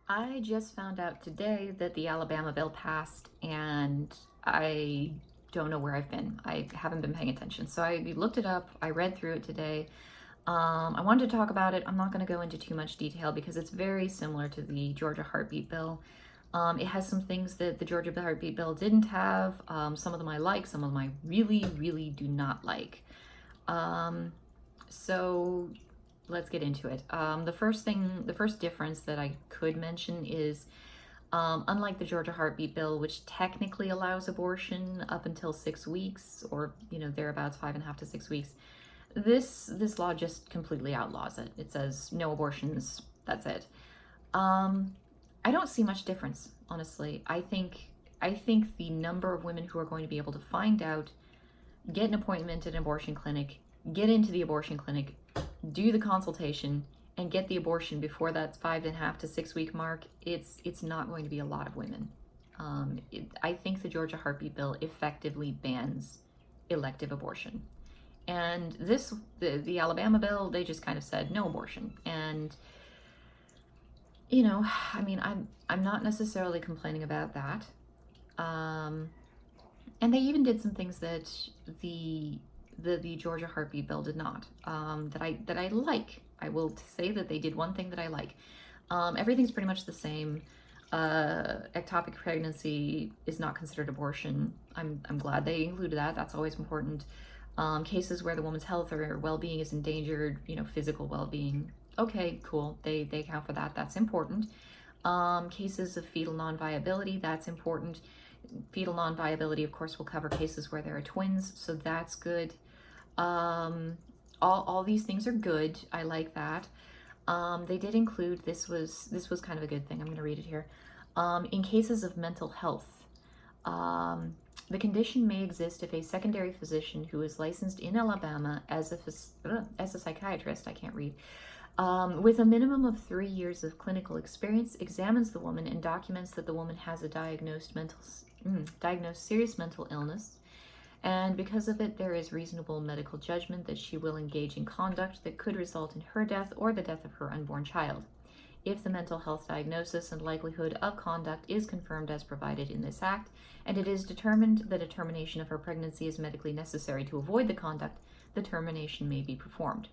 I just found out today that the Alabama bill passed, and I don't know where I've been. I haven't been paying attention. So I looked it up, I read through it today. I wanted to talk about it. I'm not going to go into too much detail because it's very similar to the Georgia Heartbeat Bill. It has some things that the Georgia Heartbeat Bill didn't have. Some of them I like, some of them I really, really do not like. Um, so let's get into it. The first difference that I could mention is unlike the Georgia Heartbeat Bill, which technically allows abortion up until 6 weeks, or thereabouts, 5.5 to 6 weeks, this law just completely outlaws it. It says no abortions. That's it. Um, I don't see much difference, honestly. I think the number of women who are going to be able to find out, get an appointment at an abortion clinic, get into the abortion clinic, do the consultation, and get the abortion before that 5.5 to 6 week mark, it's not going to be a lot of women. I think the Georgia Heartbeat Bill effectively bans elective abortion, and the Alabama bill, they just kind of said no abortion. And I mean, I'm not necessarily complaining about that. Um, and they even did some things that the Georgia Heartbeat Bill did not. That I like. I will say that they did one thing that I like. Everything's pretty much the same. Ectopic pregnancy is not considered abortion. I'm glad they included that. That's always important. Cases where the woman's health or well-being is endangered, physical well-being. Okay, cool. They account for that. That's important. Cases of fetal non-viability, that's important. Fetal non-viability, of course, will cover cases where there are twins, so that's good. All these things are good. I like that. They did include, this was kind of a good thing. I'm going to read it here. In cases of mental health, the condition may exist if a secondary physician who is licensed in Alabama as a psychiatrist, I can't read, with a minimum of 3 years of clinical experience, examines the woman and documents that the woman has a diagnosed serious mental illness, and because of it, there is reasonable medical judgment that she will engage in conduct that could result in her death or the death of her unborn child. If the mental health diagnosis and likelihood of conduct is confirmed as provided in this act, and it is determined that a termination of her pregnancy is medically necessary to avoid the conduct, the termination may be performed.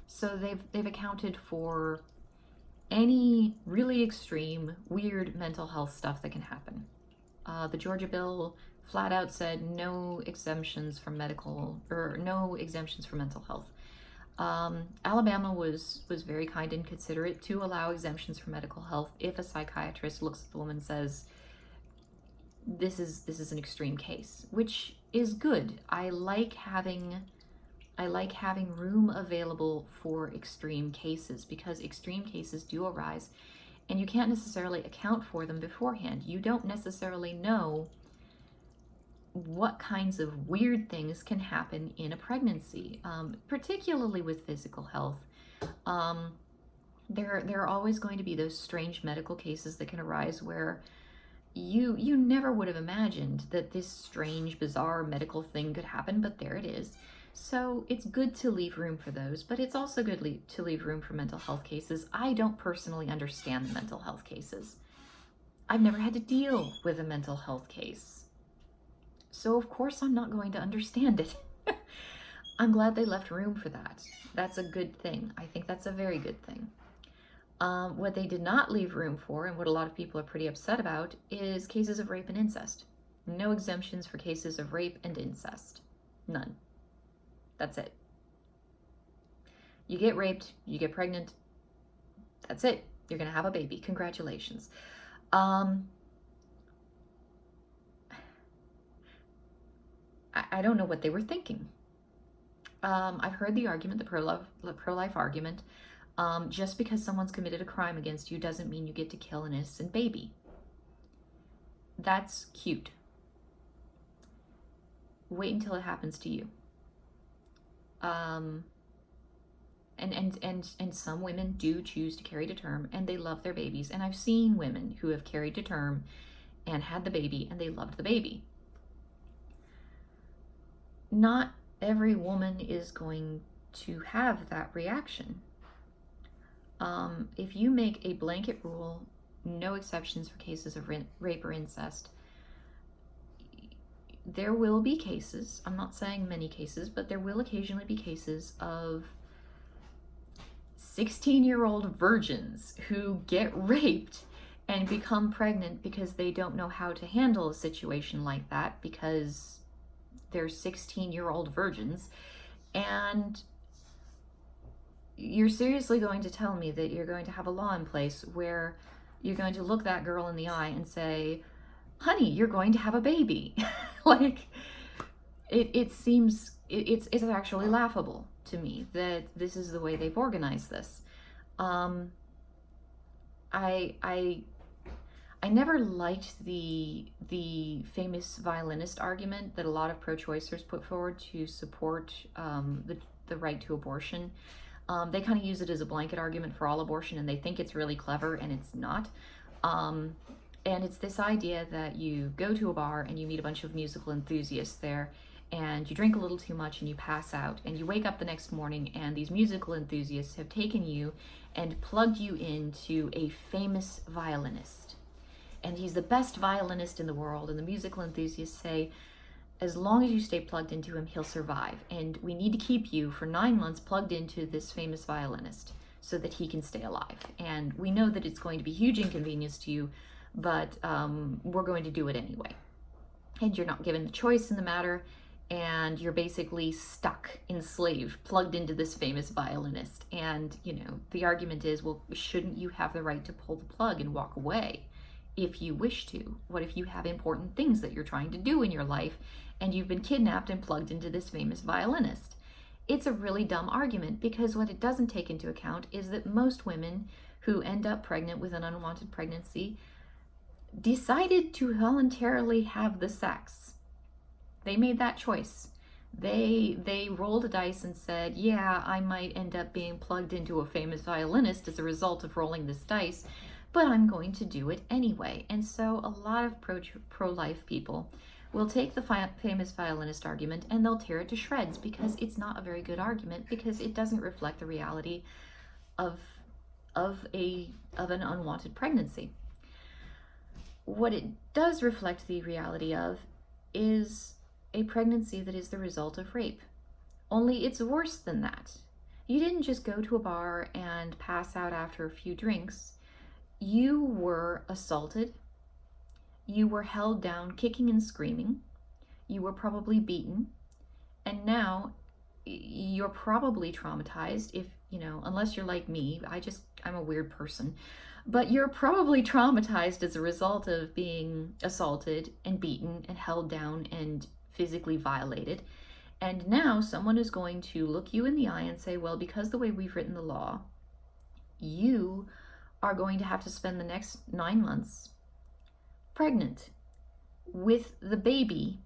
So they've accounted for any really extreme, weird mental health stuff that can happen. The Georgia bill flat out said no exemptions from medical, or no exemptions for mental health. Alabama was very kind and considerate to allow exemptions for medical health if a psychiatrist looks at the woman and says, this is an extreme case, which is good. I like having room available for extreme cases, because extreme cases do arise and you can't necessarily account for them beforehand. You don't necessarily know what kinds of weird things can happen in a pregnancy, particularly with physical health. There are always going to be those strange medical cases that can arise where you never would have imagined that this strange, bizarre medical thing could happen, but there it is. So it's good to leave room for those, but it's also good to leave room for mental health cases. I don't personally understand the mental health cases. I've never had to deal with a mental health case, so of course I'm not going to understand it. I'm glad they left room for that. That's a good thing. I think that's a very good thing. What they did not leave room for, and what a lot of people are pretty upset about, is cases of rape and incest. No exemptions for cases of rape and incest. None. That's it. You get raped, you get pregnant, that's it. You're going to have a baby. Congratulations. I don't know what they were thinking. I've heard the argument, the pro-life argument. Just because someone's committed a crime against you doesn't mean you get to kill an innocent baby. That's cute. Wait until it happens to you. And some women do choose to carry to term, and they love their babies. And I've seen women who have carried to term and had the baby, and they loved the baby. Not every woman is going to have that reaction. if you make a blanket rule, no exceptions for cases of rape or incest, there will be cases, I'm not saying many cases, but there will occasionally be cases of 16-year-old virgins who get raped and become pregnant because they don't know how to handle a situation like that because they're 16-year-old virgins. And you're seriously going to tell me that you're going to have a law in place where you're going to look that girl in the eye and say, honey, you're going to have a baby? Like, it seems, it's actually laughable to me that this is the way they've organized this. I never liked the famous violinist argument that a lot of pro-choicers put forward to support the right to abortion. They kind of use it as a blanket argument for all abortion, and they think it's really clever, and it's not. And it's this idea that you go to a bar and you meet a bunch of musical enthusiasts there, and you drink a little too much and you pass out, and you wake up the next morning and these musical enthusiasts have taken you and plugged you into a famous violinist. And he's the best violinist in the world, and the musical enthusiasts say, as long as you stay plugged into him, he'll survive. And we need to keep you for 9 months plugged into this famous violinist so that he can stay alive. And we know that it's going to be huge inconvenience to you, but we're going to do it anyway. And you're not given the choice in the matter, and you're basically stuck, enslaved, plugged into this famous violinist. And, you know, the argument is, well, shouldn't you have the right to pull the plug and walk away if you wish to? What if you have important things that you're trying to do in your life and you've been kidnapped and plugged into this famous violinist? It's a really dumb argument, because what it doesn't take into account is that most women who end up pregnant with an unwanted pregnancy decided to voluntarily have the sex. They made that choice. They rolled a dice and said, yeah, I might end up being plugged into a famous violinist as a result of rolling this dice, but I'm going to do it anyway. And so a lot of pro-life people will take the famous violinist argument and they'll tear it to shreds, because it's not a very good argument, because it doesn't reflect the reality of an unwanted pregnancy. What it does reflect the reality of is a pregnancy that is the result of rape. Only it's worse than that. You didn't just go to a bar and pass out after a few drinks. You were assaulted. You were held down, kicking and screaming. You were probably beaten. And now you're probably traumatized, if, you know, unless you're like me. I'm a weird person. But you're probably traumatized as a result of being assaulted and beaten and held down and physically violated. And now someone is going to look you in the eye and say, well, because the way we've written the law, you are going to have to spend the next 9 months pregnant with the baby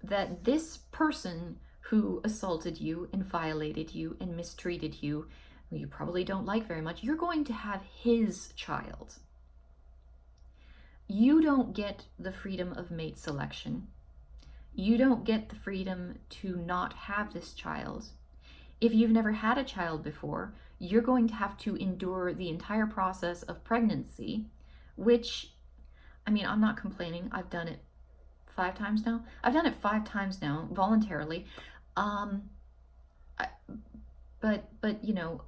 that this person who assaulted you and violated you and mistreated you, who you probably don't like very much, you're going to have his child. You don't get the freedom of mate selection. You don't get the freedom to not have this child. If you've never had a child before, you're going to have to endure the entire process of pregnancy, which, I mean, I'm not complaining. I've done it 5 times now. I've done it 5 times now, voluntarily. But you know,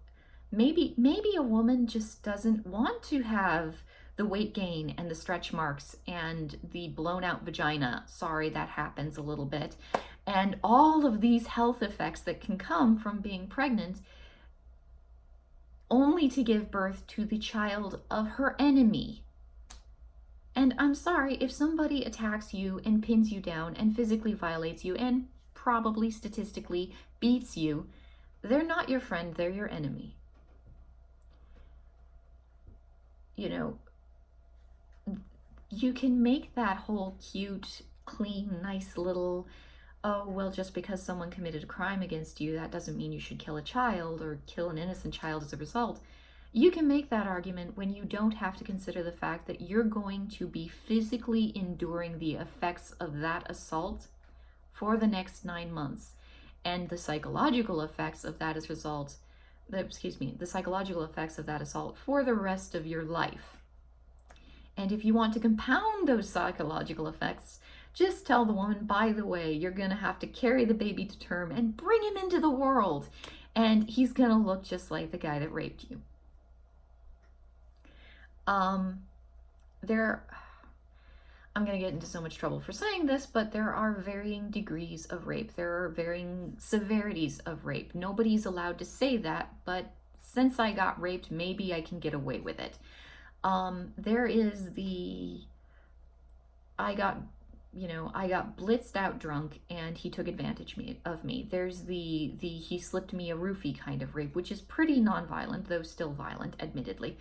maybe a woman just doesn't want to have the weight gain and the stretch marks and the blown out vagina. Sorry, that happens a little bit. And all of these health effects that can come from being pregnant, only to give birth to the child of her enemy. And I'm sorry, if somebody attacks you and pins you down and physically violates you and probably statistically beats you, they're not your friend, they're your enemy. You know, you can make that whole cute, clean, nice little, oh, well, just because someone committed a crime against you, that doesn't mean you should kill a child or kill an innocent child as a result. You can make that argument when you don't have to consider the fact that you're going to be physically enduring the effects of that assault for the next 9 months, and the psychological effects of that as a result the psychological effects of that assault for the rest of your life. And if you want to compound those psychological effects, just tell the woman, by the way, you're going to have to carry the baby to term and bring him into the world. And he's going to look just like the guy that raped you. I'm going to get into so much trouble for saying this, but there are varying degrees of rape. There are varying severities of rape. Nobody's allowed to say that, but since I got raped, maybe I can get away with it. There is I got blitzed out drunk and he took advantage of me. There's the he slipped me a roofie kind of rape, which is pretty nonviolent, though still violent, admittedly.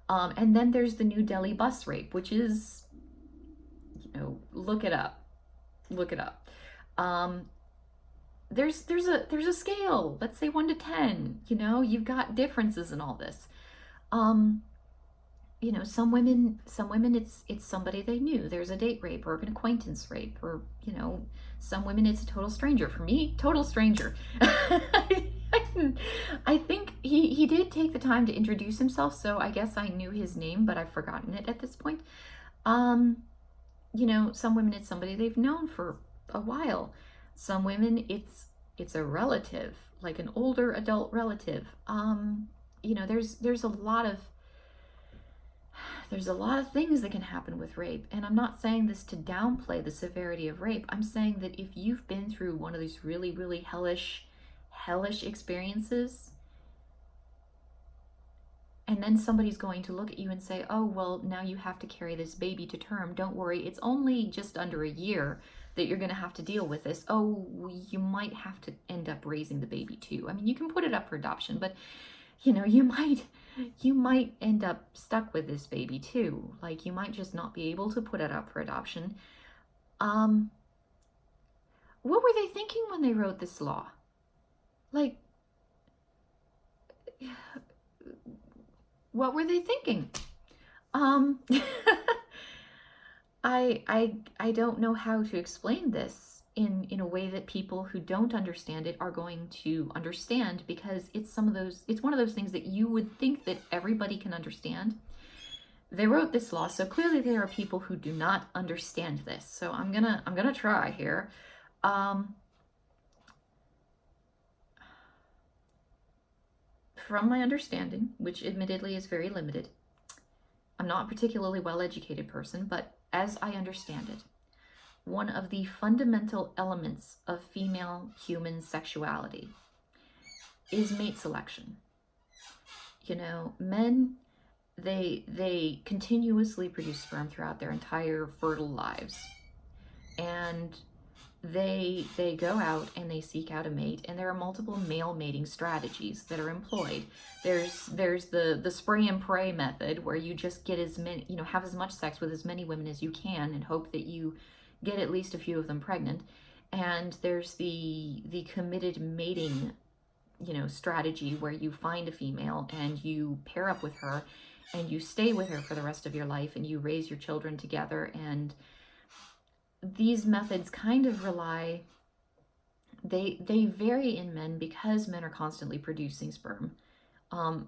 And then there's the New Delhi bus rape, which is, look it up. There's a scale, let's say 1 to 10, you've got differences in all this. Some women it's somebody they knew. There's a date rape or an acquaintance rape, or, some women it's a total stranger. For me, total stranger. I think he did take the time to introduce himself, so I guess I knew his name, but I've forgotten it at this point. Some women it's somebody they've known for a while. Some women it's a relative, like an older adult relative. There's a lot of things that can happen with rape, and I'm not saying this to downplay the severity of rape. I'm saying that if you've been through one of these really, really hellish experiences, and then somebody's going to look at you and say, oh, well, now you have to carry this baby to term. Don't worry, it's only just under a year that you're going to have to deal with this. Oh, you might have to end up raising the baby too. I mean, you can put it up for adoption, but you might end up stuck with this baby too. Like, you might just not be able to put it up for adoption. What were they thinking when they wrote this law? Like, what were they thinking? I don't know how to explain this in a way that people who don't understand it are going to understand, because it's one of those things that you would think that everybody can understand. They wrote this law, so clearly there are people who do not understand this. So I'm gonna try here. From my understanding, which admittedly is very limited, I'm not a particularly well-educated person, but as I understand it, one of the fundamental elements of female human sexuality is mate selection. Men, they continuously produce sperm throughout their entire fertile lives, and they go out and they seek out a mate, and there are multiple male mating strategies that are employed. There's the spray and pray method, where you just get have as much sex with as many women as you can and hope that you get at least a few of them pregnant. And there's the committed mating strategy, where you find a female and you pair up with her and you stay with her for the rest of your life and you raise your children together. And these methods kind of rely, they vary in men because men are constantly producing sperm,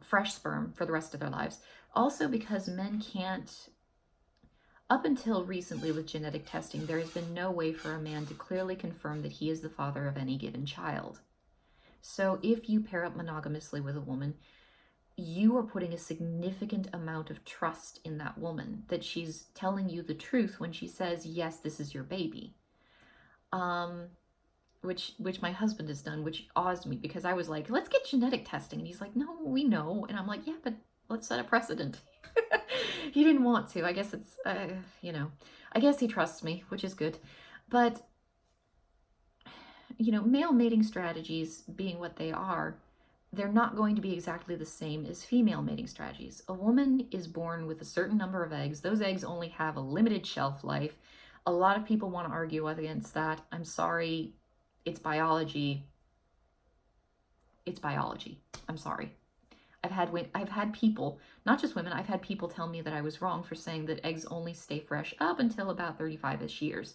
fresh sperm, for the rest of their lives. Also because men can't, up until recently with genetic testing, there has been no way for a man to clearly confirm that he is the father of any given child. So if you pair up monogamously with a woman, you are putting a significant amount of trust in that woman, that she's telling you the truth when she says, yes, this is your baby. Which my husband has done, which awes me, because I was like, let's get genetic testing. And he's like, no, we know. And I'm like, yeah, but let's set a precedent. He didn't want to. I guess it's, I guess he trusts me, which is good. But, male mating strategies being what they are, they're not going to be exactly the same as female mating strategies. A woman is born with a certain number of eggs. Those eggs only have a limited shelf life. A lot of people want to argue against that. I'm sorry. It's biology. It's biology. I'm sorry. I've had people, not just women, I've had people tell me that I was wrong for saying that eggs only stay fresh up until about 35-ish years.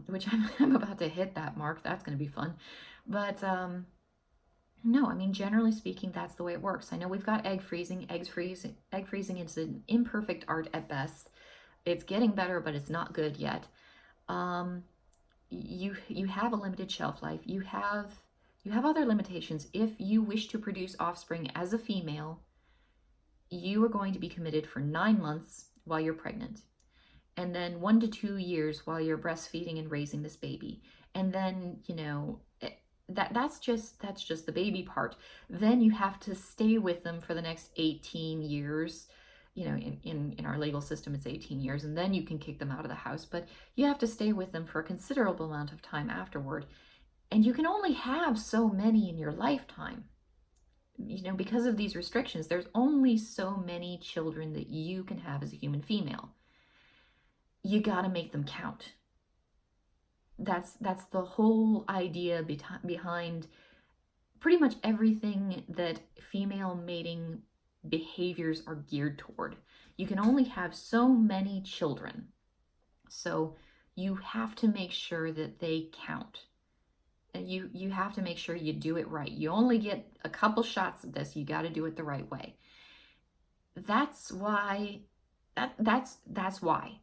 Which I'm about to hit that mark. That's going to be fun. But, No, I mean, generally speaking, that's the way it works. I know we've got egg freezing. Egg freezing is an imperfect art at best. It's getting better, but it's not good yet. Um, you have a limited shelf life. You have other limitations. If you wish to produce offspring as a female, you are going to be committed for 9 months while you're pregnant, and then 1 to 2 years while you're breastfeeding and raising this baby. And then, that's just the baby part. Then you have to stay with them for the next 18 years. In our legal system, it's 18 years, and then you can kick them out of the house. But you have to stay with them for a considerable amount of time afterward. And you can only have so many in your lifetime. Because of these restrictions, there's only so many children that you can have as a human female. You got to make them count. That's the whole idea behind pretty much everything that female mating behaviors are geared toward. You can only have so many children. So you have to make sure that they count. And you have to make sure you do it right. You only get a couple shots at this. You got to do it the right way. That's why that's why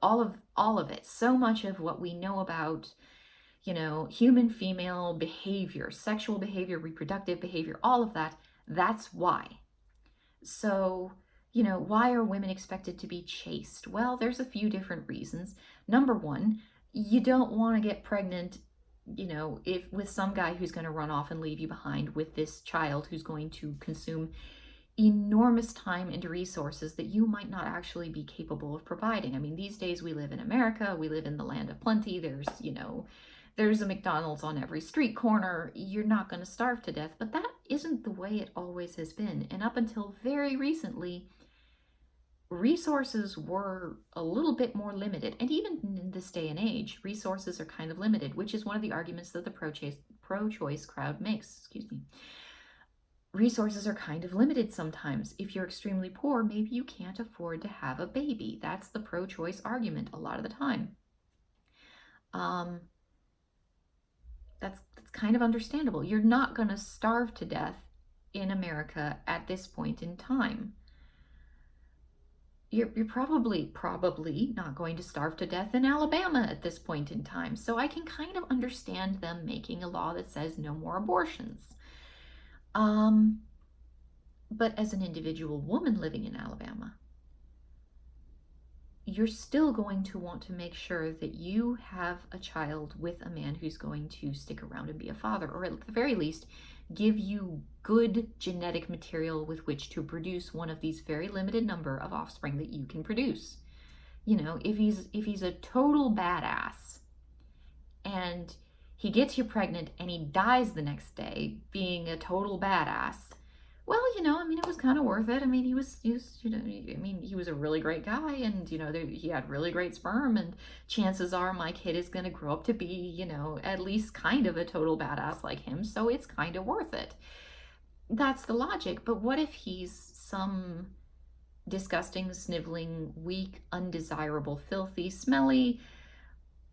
all of it, so much of what we know about human female behavior, sexual behavior, reproductive behavior, all of that's why. So why are women expected to be chaste? Well, there's a few different reasons. Number one, you don't want to get pregnant if with some guy who's going to run off and leave you behind with this child who's going to consume enormous time and resources that you might not actually be capable of providing. I mean, these days we live in America, we live in the land of plenty. There's a McDonald's on every street corner. You're not going to starve to death, but that isn't the way it always has been. And up until very recently, resources were a little bit more limited. And even in this day and age, resources are kind of limited, which is one of the arguments that the pro-choice crowd makes. Excuse me. Resources are kind of limited sometimes. If you're extremely poor, maybe you can't afford to have a baby. That's the pro-choice argument a lot of the time. That's kind of understandable. You're not going to starve to death in America at this point in time. You're probably not going to starve to death in Alabama at this point in time. So I can kind of understand them making a law that says no more abortions. But as an individual woman living in Alabama, you're still going to want to make sure that you have a child with a man who's going to stick around and be a father, or at the very least, give you good genetic material with which to produce one of these very limited number of offspring that you can produce. If he's a total badass and he gets you pregnant and he dies the next day being a total badass, well, it was kind of worth it. He was a really great guy, and, he had really great sperm, and chances are my kid is going to grow up to be, at least kind of a total badass like him, so it's kind of worth it. That's the logic. But what if he's some disgusting, sniveling, weak, undesirable, filthy, smelly,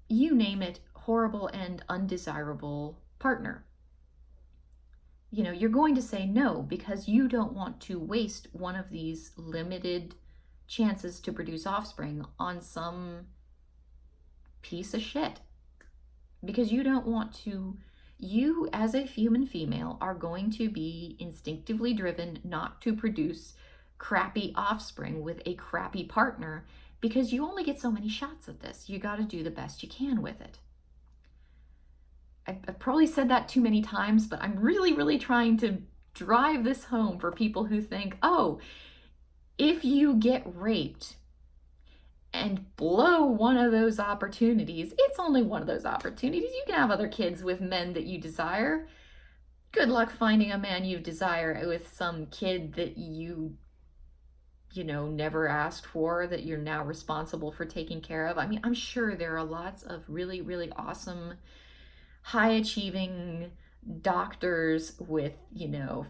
you name it, horrible and undesirable partner? You're going to say no because you don't want to waste one of these limited chances to produce offspring on some piece of shit. Because you don't want to, you as a human female are going to be instinctively driven not to produce crappy offspring with a crappy partner because you only get so many shots at this. You got to do the best you can with it. I've probably said that too many times, but I'm really, really trying to drive this home for people who think, oh, if you get raped and blow one of those opportunities, it's only one of those opportunities. You can have other kids with men that you desire. Good luck finding a man you desire with some kid that you never asked for, that you're now responsible for taking care of. I'm sure there are lots of really, really awesome high-achieving doctors with,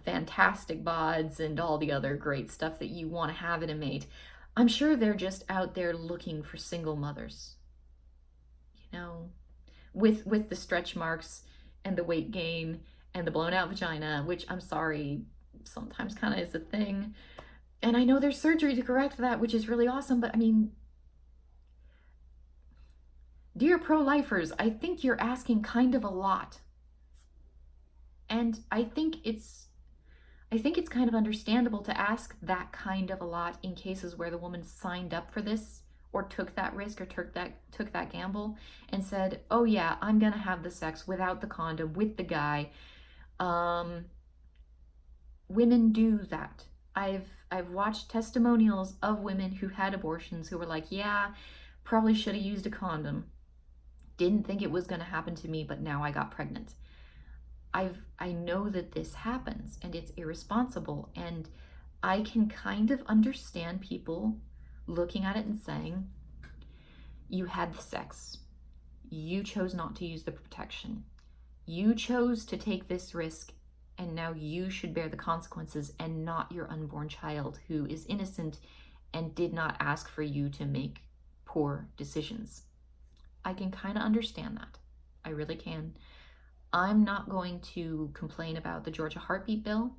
fantastic bods and all the other great stuff that you want to have in a mate. I'm sure they're just out there looking for single mothers, with the stretch marks and the weight gain and the blown out vagina, which I'm sorry, sometimes kind of is a thing. And I know there's surgery to correct that, which is really awesome, but I mean, dear pro-lifers, I think you're asking kind of a lot. And I think it's kind of understandable to ask that kind of a lot in cases where the woman signed up for this or took that risk or took that gamble and said, "Oh yeah, I'm going to have the sex without the condom with the guy." Women do that. I've watched testimonials of women who had abortions who were like, "Yeah, probably should have used a condom. Didn't think it was going to happen to me, but now I got pregnant." I know that this happens and it's irresponsible, and I can kind of understand people looking at it and saying, you had the sex, you chose not to use the protection, you chose to take this risk, and now you should bear the consequences and not your unborn child who is innocent and did not ask for you to make poor decisions. I can kind of understand that. I really can. I'm not going to complain about the Georgia heartbeat bill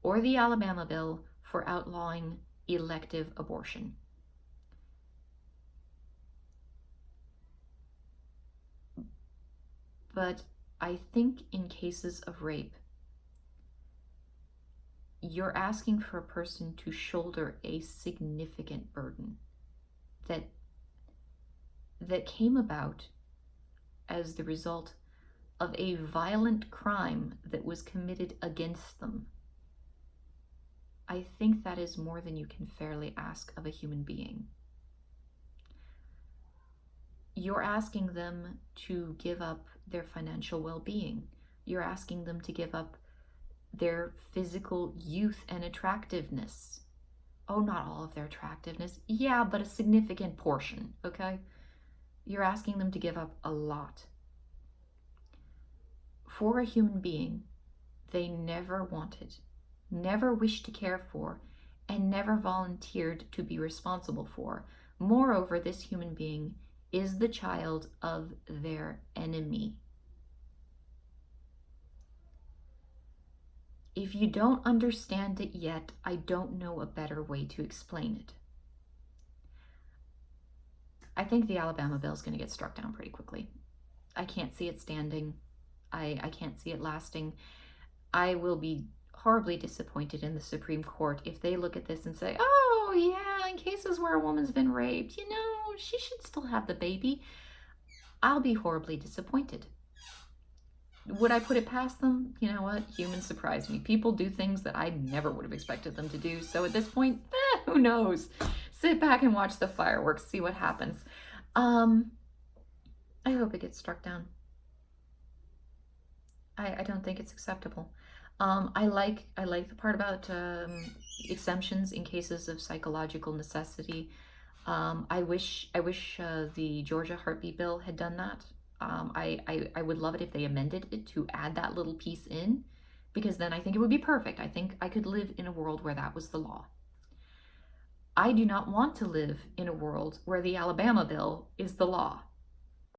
or the Alabama bill for outlawing elective abortion. But I think in cases of rape, you're asking for a person to shoulder a significant burden that came about as the result of a violent crime that was committed against them. I think that is more than you can fairly ask of a human being. You're asking them to give up their financial well-being. You're asking them to give up their physical youth and attractiveness. Oh, not all of their attractiveness. Yeah, but a significant portion, okay? You're asking them to give up a lot. For a human being they never wanted, never wished to care for, and never volunteered to be responsible for. Moreover, this human being is the child of their enemy. If you don't understand it yet, I don't know a better way to explain it. I think the Alabama bill is going to get struck down pretty quickly. I can't see it standing. I can't see it lasting. I will be horribly disappointed in the Supreme Court if they look at this and say, "Oh yeah, in cases where a woman's been raped, she should still have the baby." I'll be horribly disappointed. Would I put it past them? You know what? Humans surprise me. People do things that I never would have expected them to do. So at this point, who knows? Sit back and watch the fireworks, see what happens. I hope it gets struck down. I don't think it's acceptable. I like the part about exemptions in cases of psychological necessity. I wish the Georgia heartbeat bill had done that. I would love it if they amended it to add that little piece in, because then I think it would be perfect. I think I could live in a world where that was the law. I do not want to live in a world where the Alabama bill is the law.